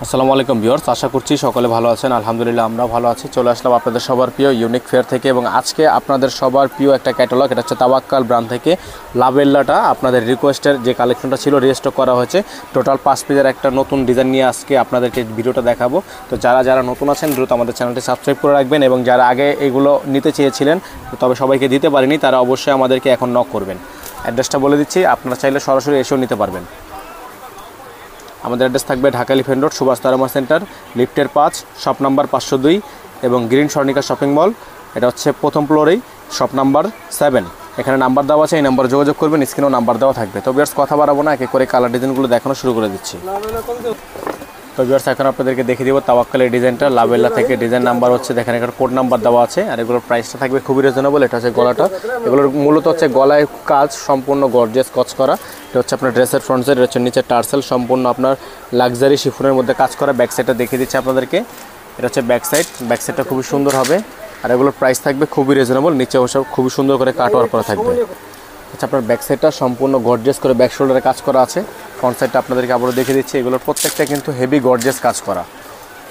আসসালামু আলাইকুম ভিউয়ার্স, আশা করছি সকলে ভালো আছেন। আলহামদুলিল্লাহ আমরা ভালো আছি। চলে আসলাম আপনাদের সবার প্রিয় ইউনিক ফেয়ার থেকে এবং আজকে আপনাদের সবার প্রিয় একটা ক্যাটালগ, এটা হচ্ছে তাওয়াক্কাল ব্র্যান্ড থেকে লাভেল্লাটা আপনাদের রিকোয়েস্টের যে কালেকশনটা ছিল রিস্টক করা হয়েছে। টোটাল 5 পিসের একটা নতুন ডিজাইন নিয়ে আজকে আপনাদেরকে ভিডিওটা দেখাবো। তো যারা যারা নতুন আছেন দ্রুত আমাদের চ্যানেলটি সাবস্ক্রাইব করে রাখবেন এবং যারা আগে এগুলো নিতে চেয়েছিলেন তবে সবাইকে দিতে পারিনি তারা অবশ্যই আমাদেরকে এখন নক করবেন। অ্যাড্রেসটা বলে দিচ্ছি, আপনারা চাইলে সরাসরি এসেও নিতে পারবেন। আমাদের অ্যাড্রেস থাকবে ঢাকা এলিফ্যান্ট রোড, সুভাষ তারামা সেন্টার, লিফটের 5, শপ নাম্বার 502 এবং গ্রিন স্বর্ণিকা শপিং মল, এটা হচ্ছে প্রথম ফ্লোরেই, শপ নাম্বার 7। এখানে নাম্বার দেওয়া আছে, এই নাম্বারে যোগাযোগ করবেন, স্ক্রিনেও নাম্বার দেওয়া থাকবে। তো ভিউয়ার্স কথা বাড়াবো না, এক এক করে কালার ডিজাইনগুলো দেখানো শুরু করে দিচ্ছি। তো ভিউয়ার্স এখন আপনাদেরকে দেখিয়ে দিব তাওয়াক্কাল এই ডিজাইনটা লাভেল্লা থেকে। ডিজাইন নাম্বার হচ্ছে দেখেন, এখানে কোড নাম্বার দেওয়া আছে আর এগুলোর প্রাইসটা থাকবে খুবই রিজনেবল। এটা হচ্ছে গলাটা, এগুলোর মূলত হচ্ছে গলায় কাজ সম্পূর্ণ গর্জিয়াস কাজ করা। এটা হচ্ছে আপনার ড্রেসের ফ্রন্ট সাইড, এটা হচ্ছে নিচে টার্সেল, সম্পূর্ণ আপনার লাক্সারি শিফনের মধ্যে কাজ করা। ব্যাক সাইডটা দেখিয়ে দিচ্ছি আপনাদেরকে, এটা হচ্ছে ব্যাক সাইড। ব্যাক সাইডটা খুবই সুন্দর হবে আর এগুলোর প্রাইস থাকবে খুবই রিজনেবল। নিচে ওসব খুবই সুন্দর করে কাটওয়ার করা থাকবে। আচ্ছা, আপনার ব্যাক সাইডটা সম্পূর্ণ গর্জিয়াস করে ব্যাক শোল্ডারে কাজ করা আছে। ফ্রন্ট সাইডটা আপনাদেরকে আবারও দেখিয়ে দিচ্ছি, এগুলোর প্রত্যেকটা কিন্তু হেভি গর্জিয়াস কাজ করা,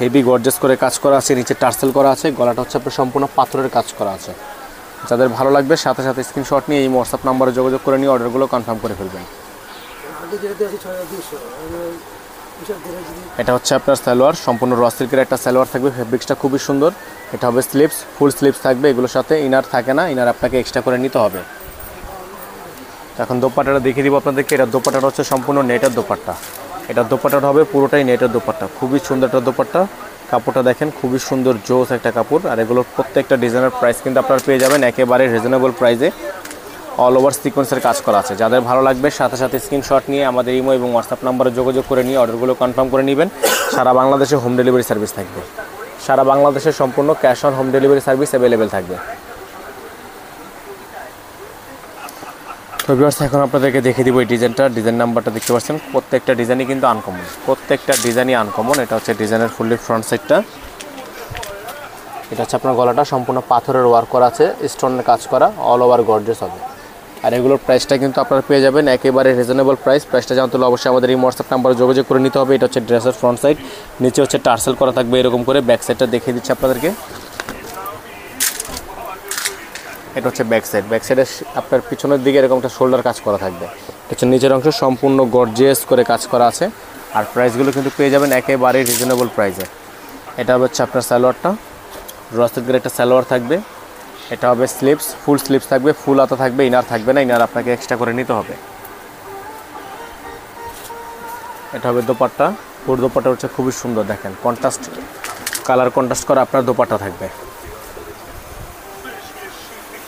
হেভি গর্জিয়াস করে কাজ করা আছে। নিচে টার্সেল করা আছে, গলাটা হচ্ছে আপনার সম্পূর্ণ পাথরের কাজ করা আছে। যাদের ভালো লাগবে সাথে সাথে স্ক্রিনশট নিয়ে এই হোয়াটসঅ্যাপ নাম্বারে যোগাযোগ করে নিয়ে অর্ডারগুলো কনফার্ম করে ফেলবেন। এটা হচ্ছে আপনার সালোয়ার, সম্পূর্ণ র সিল্কের একটা সালোয়ার থাকবে। ফেব্রিক্সটা খুবই সুন্দর। এটা হবে স্লিভস, ফুল স্লিভস থাকবে। এগুলোর সাথে ইনার থাকে না, ইনার আপনাকে এক্সট্রা করে নিতে হবে। এখন দোপাট্টাটা দেখিয়ে দিব আপনাদেরকে। এটা দোপাট্টাটা হচ্ছে সম্পূর্ণ নেটের দোপাট্টা। এটা দোপাট্টাটা হবে পুরোটাই নেটের দোপাট্টা, খুবই সুন্দর একটা দোপাট্টা। কাপড়টা দেখেন, খুবই সুন্দর জোস একটা কাপড়। আর এগুলোর প্রত্যেকটা ডিজাইনের প্রাইস কিন্তু আপনারা পেয়ে যাবেন একেবারে রিজনেবল প্রাইসে। অল ওভার সিকোয়েন্সের কাজ করা আছে। যাদের ভালো লাগবে সাথে সাথে স্ক্রিনশট নিয়ে আমাদের ইমো এবং হোয়াটসঅ্যাপ নাম্বারে যোগাযোগ করে নিয়ে অর্ডারগুলো কনফার্ম করে নেবেন। সারা বাংলাদেশে হোম ডেলিভারি সার্ভিস থাকবে। সারা বাংলাদেশে সম্পূর্ণ cash on home delivery service available থাকবে। তো ভিউয়ার্স এখন আপনাদেরকে দেখিয়ে দিব এই ডিজাইনটা। ডিজাইন নাম্বারটা দেখতে পাচ্ছেন, প্রত্যেকটা ডিজাইনই কিন্তু আনকমন, প্রত্যেকটা ডিজাইনই আনকমন। এটা হচ্ছে ডিজাইনের ফুললি ফ্রন্ট সাইডটা। এটা হচ্ছে আপনার গলাটা সম্পূর্ণ পাথরের ওয়ার্ক করা আছে, স্টোনের কাজ করা, অল ওভার গর্জিয়াস হবে। আর এগুলোর প্রাইসটা কিন্তু আপনারা পেয়ে যাবেন একেবারে রিজনেবল প্রাইস। প্রাইসটা জানতে হলে অবশ্যই আমাদের এই হোয়াটসঅ্যাপ নাম্বারে যোগাযোগ করে নিতে হবে। এটা হচ্ছে ড্রেসের ফ্রন্ট সাইড, নিচে হচ্ছে টার্সেল করা থাকবে এরকম করে। ব্যাক সাইডটা দেখিয়ে দিচ্ছি আপনাদেরকে। এটা হচ্ছে ব্যাক সাইড। ব্যাক সাইডে আপনার পিছনের দিকে এরকম একটা শোল্ডার কাজ করা থাকবে। এটা হচ্ছে নিচের অংশ সম্পূর্ণ গর্জিয়াস করে কাজ করা আছে। আর প্রাইসগুলো কিন্তু পেয়ে যাবেন একেবারে রিজনেবল প্রাইসে। এটা হচ্ছে আপনার সালোয়ারটা, রসের একটা সালোয়ার থাকবে। এটা হবে স্লিভস, ফুল স্লিভস থাকবে, ফুল হাতা থাকবে, ইনার থাকবে না, ইনার আপনাকে এক্সট্রা করে নিতে হবে। এটা হবে দোপাট্টা। পুরো দোপাট্টা হচ্ছে খুবই সুন্দর, দেখেন কন্ট্রাস্ট কালার, কন্ট্রাস্ট করা আপনার দোপাট্টা থাকবে।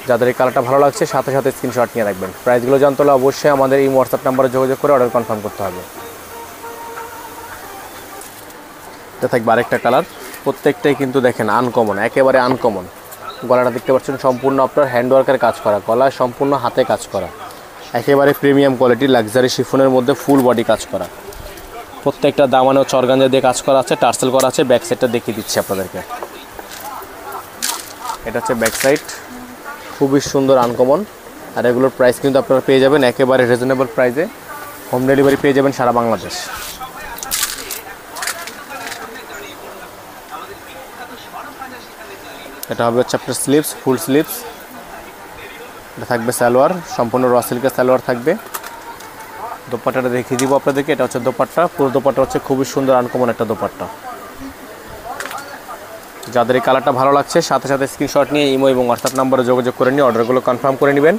যাদের এই কালারটা ভালো লাগছে সাথে সাথে স্ক্রিনশট নিয়ে রাখবেন। প্রাইসগুলো জানতে হলে অবশ্যই আমাদের এই হোয়াটসঅ্যাপ নাম্বারে যোগাযোগ করে অর্ডার কনফার্ম করতে হবে। এটা থাকবে আরেকটা কালার। প্রত্যেকটাই কিন্তু দেখেন আনকমন, একেবারে আনকমন। গলাটা দেখতে পাচ্ছেন সম্পূর্ণ আপনার হ্যান্ডওয়ার্কের কাজ করা, গলায় সম্পূর্ণ হাতে কাজ করা, একেবারে প্রিমিয়াম কোয়ালিটি লাক্সারি শিফনের মধ্যে ফুল বডি কাজ করা। প্রত্যেকটা দামানেও চরগাঞ্জা দিয়ে কাজ করা আছে, টার্সেল করা আছে। ব্যাক সাইডটা দেখিয়ে দিচ্ছি আপনাদেরকে। এটা হচ্ছে ব্যাক সাইড, খুবই সুন্দর আনকমন। আর এগুলোর প্রাইস কিন্তু আপনারা পেয়ে যাবেন একেবারে রিজনেবল প্রাইসে। হোম ডেলিভারি পেয়ে যাবেন সারা বাংলাদেশ। এটা হবে হচ্ছে আপনার স্লিভস, ফুল স্লিভস। এটা থাকবে সালোয়ার, সম্পূর্ণ র সিল্কের সালোয়ার থাকবে। দোপাট্টাটা দেখিয়ে দিব আপনাদেরকে। এটা হচ্ছে দোপাট্টা, পুরো দোপাট্টা হচ্ছে খুবই সুন্দর আনকমন একটা দোপাট্টা। যাদের এই কালারটা ভালো লাগছে সাথে সাথে স্ক্রিনশট নিয়ে ইমো এবং হোয়াটসঅ্যাপ নাম্বারে যোগাযোগ করে নিয়ে অর্ডারগুলো কনফার্ম করে নেবেন।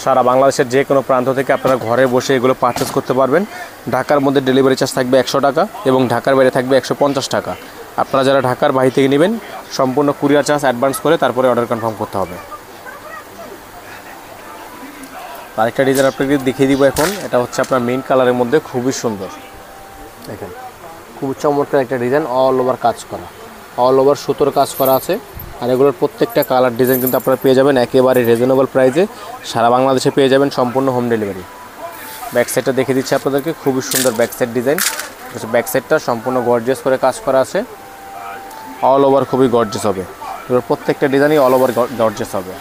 সারা বাংলাদেশের যে কোনো প্রান্ত থেকে আপনারা ঘরে বসে এগুলো পারচেস করতে পারবেন। ঢাকার মধ্যে ডেলিভারি চার্জ থাকবে 100 টাকা এবং ঢাকার বাইরে থাকবে 150 টাকা। আপনারা যারা ঢাকার বাইরে থেকে নেবেন সম্পূর্ণ কুরিয়ার চার্জ অ্যাডভান্স করে তারপরে অর্ডার কনফার্ম করতে হবে। আরেকটা ডিজাইন আপনাকে দেখিয়ে দিব এখন। এটা হচ্ছে আপনার মেইন কালারের মধ্যে খুবই সুন্দর, দেখেন খুবই চমৎকার একটা ডিজাইন, অল ওভার কাজ করা, অল ওভার সুতোর কাজ করা আছে। আর এগুলোর প্রত্যেকটা কালার ডিজাইন কিন্তু আপনারা পেয়ে যাবেন একেবারে রিজনেবল প্রাইসে। সারা বাংলাদেশে পেয়ে যাবেন সম্পূর্ণ হোম ডেলিভারি। ব্যাক সাইডটা দেখিয়ে দিচ্ছি আপনাদেরকে, খুবই সুন্দর ব্যাক সাইড ডিজাইন। ব্যাক সাইডটা সম্পূর্ণ গর্জিয়াস করে কাজ করা আছে, অল ওভার খুবই গর্জিয়াস হবে। এগুলোর প্রত্যেকটা ডিজাইনই অল ওভার গর্জিয়াস হবে।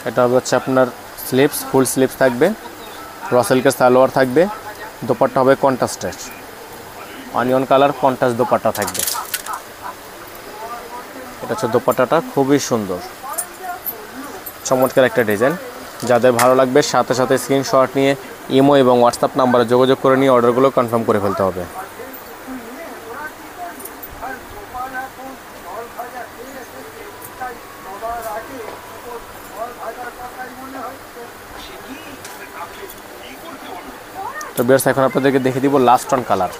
এটা হবে হচ্ছে আপনার স্লিভস, ফুল স্লিভস থাকবে। র সিল্কের সালোয়ার থাকবে, দোপাট্টা হবে কন্ট্রাস্টের, অনিয়ন কালার কন্ট্রাস্ট দোপাট্টা থাকবে। এটা হচ্ছে দোপাট্টাটা, খুবই সুন্দর চমৎকার একটা ডিজাইন। যাদের ভালো লাগবে সাথে সাথে স্ক্রিনশট নিয়ে ইমো এবং হোয়াটসঅ্যাপ নাম্বারে যোগাযোগ করে নিয়ে অর্ডারগুলো কনফার্ম করে ফেলতে হবে। তো ভিউয়ার্স, এখন আপনাদেরকে দেখিয়ে দিব লাস্ট অন কালার।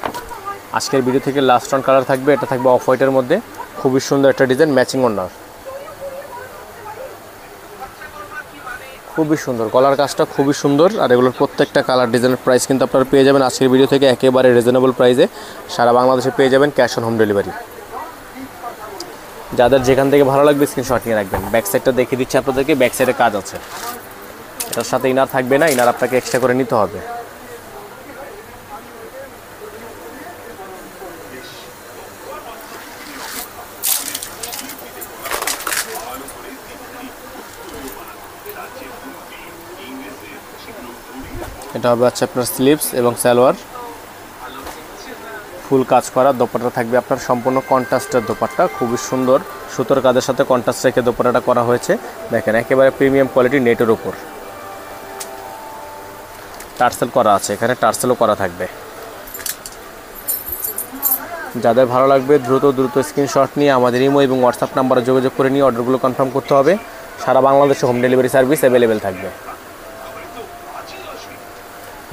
আজকের ভিডিও থেকে লাস্ট অন কালার থাকবে, এটা থাকবে অফ হোয়াইটের মধ্যে, খুবই সুন্দর একটা ডিজাইন, ম্যাচিং ওড়না, খুবই সুন্দর গলার কাজটা খুবই সুন্দর। আর এগুলোর প্রত্যেকটা কালার ডিজাইনের প্রাইস কিন্তু আপনারা পেয়ে যাবেন আজকের ভিডিও থেকে একেবারে রিজনেবল প্রাইসে, সারা বাংলাদেশে পেয়ে যাবেন ক্যাশ অন হোম ডেলিভারি। যাদের যেখান থেকে ভালো লাগবে স্ক্রিনশট নিয়ে রাখবেন। ব্যাক সাইডটা দেখিয়ে দিচ্ছি আপনাদেরকে, ব্যাক সাইডে কাজ আছে, এটার সাথে ইনার থাকবে না, ইনার আপনাকে এক্সট্রা করে নিতে হবে। এটা হবে হচ্ছে আপনার স্লিভস এবং সালোয়ার, ফুল কাজ করা দোপাট্টা থাকবে আপনার সম্পূর্ণ কন্ট্রাস্টের দোপাট্টা, খুবই সুন্দর সুতোর কাজের সাথে কন্ট্রাস্ট রেখে দোপাট্টাটা করা হয়েছে। দেখেন একেবারে প্রিমিয়াম কোয়ালিটি নেটের উপর টার্সেল করা আছে, এখানে টার্সেলও করা থাকবে। যাদের ভালো লাগবে দ্রুত স্ক্রিনশট নিয়ে আমাদের ইমো এবং হোয়াটসঅ্যাপ নাম্বারে যোগাযোগ করে নিয়ে অর্ডারগুলো কনফার্ম করতে হবে। সারা বাংলাদেশে হোম ডেলিভারি সার্ভিস অ্যাভেলেবেল থাকবে।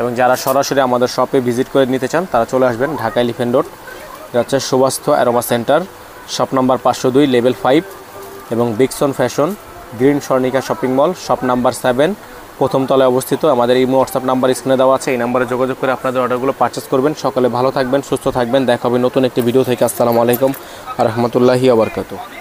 এবং যারা সরাসরি আমাদের শপে ভিজিট করে নিতে চান তারা চলে আসবেন ঢাকা এলিফ্যান্ট রোড, এটা হচ্ছে Subasthya aroma centre, shop number 502 level 5 এবং Bigson fashion, green Swarnika shopping mall, shop number 7, প্রথম তলায় অবস্থিত। আমাদের ইমো হোয়াটসঅ্যাপ নাম্বার স্ক্রিনে দেওয়া আছে, এই নাম্বারে যোগাযোগ করে আপনাদের অর্ডারগুলো পারচেস করবেন। সকালে ভালো থাকবেন, সুস্থ থাকবেন, দেখা হবে নতুন একটি ভিডিও থেকে। আসসালামু আলাইকুম ওয়া রাহমাতুল্লাহি ওয়া বারাকাতুহু।